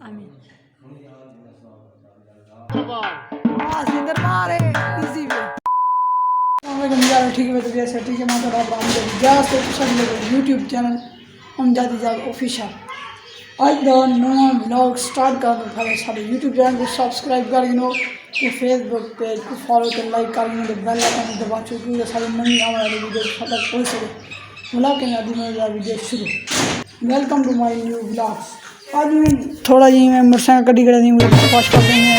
आमीन। दरबार है इजी वे ठीक है। तो जैसे ठीक है यूट्यूब चैनल हम जाते जाते ऑफिशियल आज दा नवा ब्लॉग स्टार्ट कर दो। पहले सारे यूट्यूब चैनल को सब्सक्राइब कर लो, तो फेसबुक पेज को फॉलो कर लाइक कर लो, तो बेल आइकन दबा चुकी सारी नई आने वाली वीडियो तक पहुँच सके। बुला के आदि मेरा वीडियो शुरू। Welcome to my new blog. आज मैं थोड़ा जी मैं मोटरसाइकिल कड़ी कर दी फास्ट कर देंगे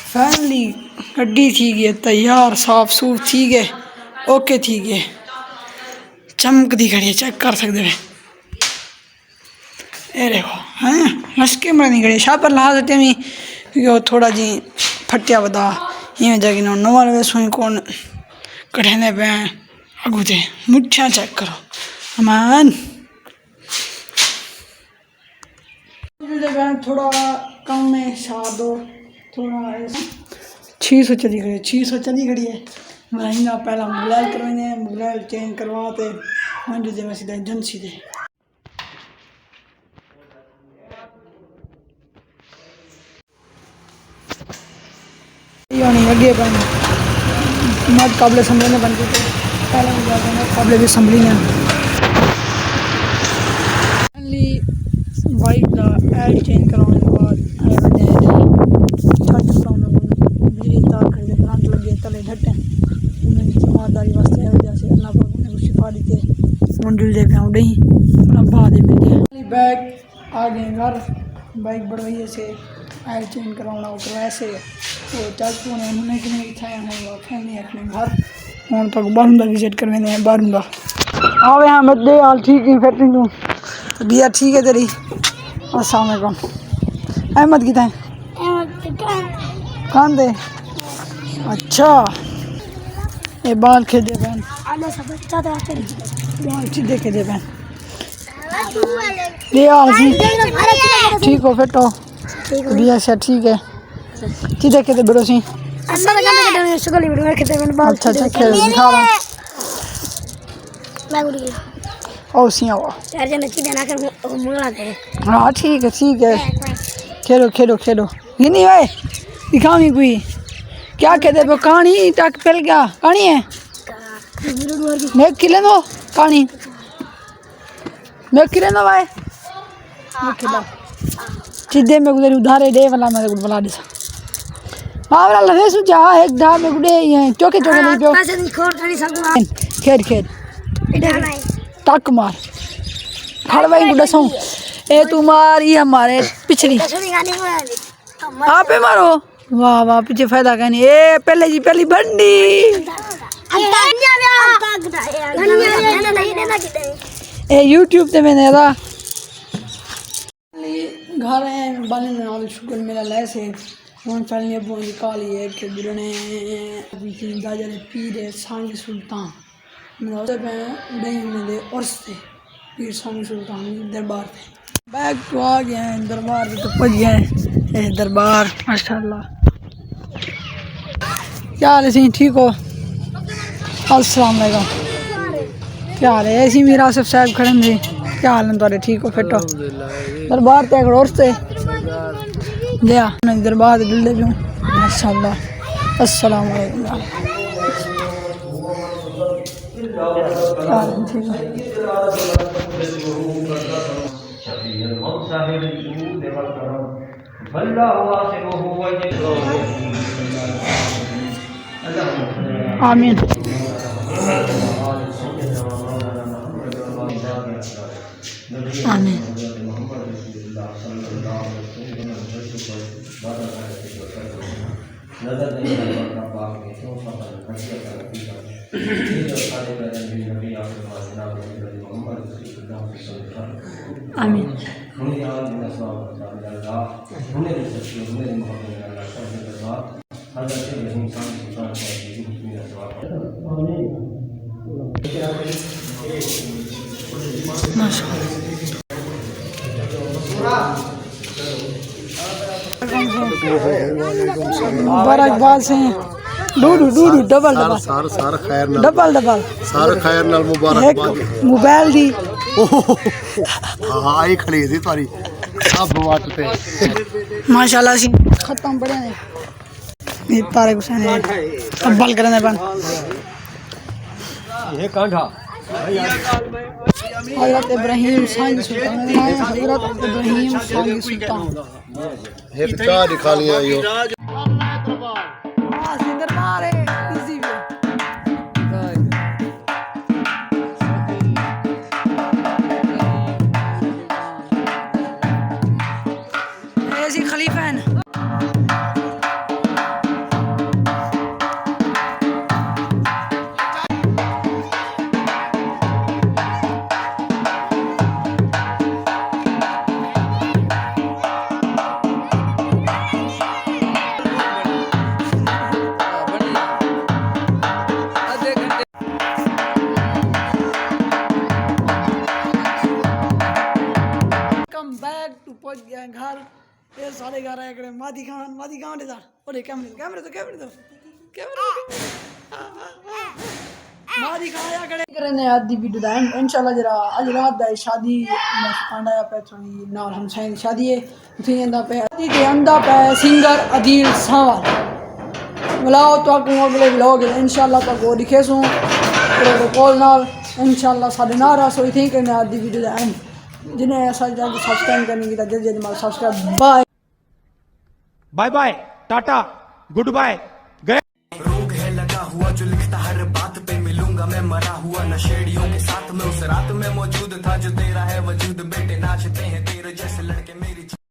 फैमिली गड्डी थी गई तैयार साफ सूफ थी गए ओके थी गए चमकती खड़ी है चेक कर सकते हैं। ये देखो हैं मस्के में नहीं खड़ी शाह पर ला सकते मी क्योंकि थोड़ा जी फटिया बता ये जगह ना नवा वैसे कौन कढ़ने पे अगू थे मुठ्ठियाँ चेक करो अमान थोड़ा कम में साथ दो थोड़ा 600 चली खड़ी 600 चली खड़ी है। महीना पहला मोबाइल करवाने मोबाइल चेंज करवाते हाँ जी मैं सीधा एजेंसी दे लगे बन मत काबले संभलने बन गए पहले काबले भी संभली हैं। बाइक का एल चेंज करवाने के बाद बिजली तार खरीदे करंट लगे तले ढट्टे समाजदारी वास्ते जैसे अल्लाह पाक ने कुछ शिफा दी थे मंजिल दे पे उड़े अब बाद में मिलते बैग आ गए घर बाइक बढ़वाइए से एल चेंज करवाना ऊपर ऐसे तो चाचू ने उन्होंने कि नहीं था फैमिली अपने घर हूँ तक बारूंदा विजिट करवाने बारूंदा आवे हाँ मत दे हाल ठीक है फिर तू तो बिया ठीक है तेरी। अस्सलाम वालेकुम अहमद कितना है कान दे अच्छा ये बाल खेदे बहन देखे दे बहन ये ठीक हो फिट हो बिया से ठीक है की देखे दे बड़ो सी अच्छा अच्छा खेल दिखा रहा ओ सिया हाँ ठीक है खेलो खेलो खेलो ये नहीं भाई दिखाओ नहीं कोई क्या कहते वो कहानी टक पहल क्या कहानी है मैं खिले दो कहानी मैं खिले दो भाई मैं खिला सीधे में गुजर उधारे दे वाला मैं बुला दे हाँ वाला लगे सुझा एक धा में गुडे ये चौके चौके नहीं पियो खेल खेल टक मार हड़वाई गुडा सो ए तुम्हार ये हमारे पिछली आप मारो वाह वाह पीछे फायदा कहनी ए पहले जी पहली बंडी ए यूट्यूब पे मैंने था घर है बने वाले शुक्र मेरा लैसे वन फैमिली बोली काली है कि बिरने गाजर पीर है सांगही सुल्तान मेरे पे नहीं मिले और से पीर सांगही सुल्तान दरबार थे बैग तो आ गए हैं दरबार तो पहुँच गए दरबार माशाल्लाह। क्या हाल है सी ठीक हो अस्सलाम वालेकुम क्या हाल है ऐसी मेरा आसिफ साहब खड़े थे क्या हाल है तुम्हारे ठीक हो फिट हो दरबार ते और से गया मैं दरबार दिल भी माशाल्लाह। अस्सलाम वालेकुम आमीन। आमीन। आमीन। मुबारकबाद से डूडू डूडू डबल डबल सारा खैर नाल डबल डबल सारा खैर नाल मुबारकबाद मोबाइल दी हां आई खड़ी थी तारी सब बात पे माशाल्लाह सी खत्म बड़े ने ये तारे हुसैन कब्बल करने बन ये कांठा हजरत इब्राहिम सांगही सुल्तान हजरत इब्राहिम सांगही सुल्तान एक चाह दिखा लिया यो सिंगर मारे इजी भी ऐसी खलीफा है पहुंच गया घर ये सारे घर आए करे मादी खान दे दा ओरे कैमरे तो मादी खान आया करे करने आदि वीडियो दा इंशाल्लाह जरा आज रात दा शादी मैं आंदा पे थोड़ी नाल हम साइन शादी है उठी अंदा पे आदि के अंदा पे सिंगर अदील सावल बुलाओ तो को अगले व्लॉग इंशाल्लाह तो को दिखेसू तो कॉल नाल इंशाल्लाह साडे नारा सो आई थिंक ने आदि वीडियो दा जिन्हें ऐसा जाके सब्सक्राइब करने की जल्दी जल्दी मार subscribe bye bye bye tata good bye गए। रोग है लगा हुआ जो लिखता हर बात पे मिलूंगा मैं मरा हुआ नशेड़ियों के साथ में उस रात में मौजूद था जो तेरा है वजूद बेटे नाचते हैं तेरे जैसे लड़के मेरी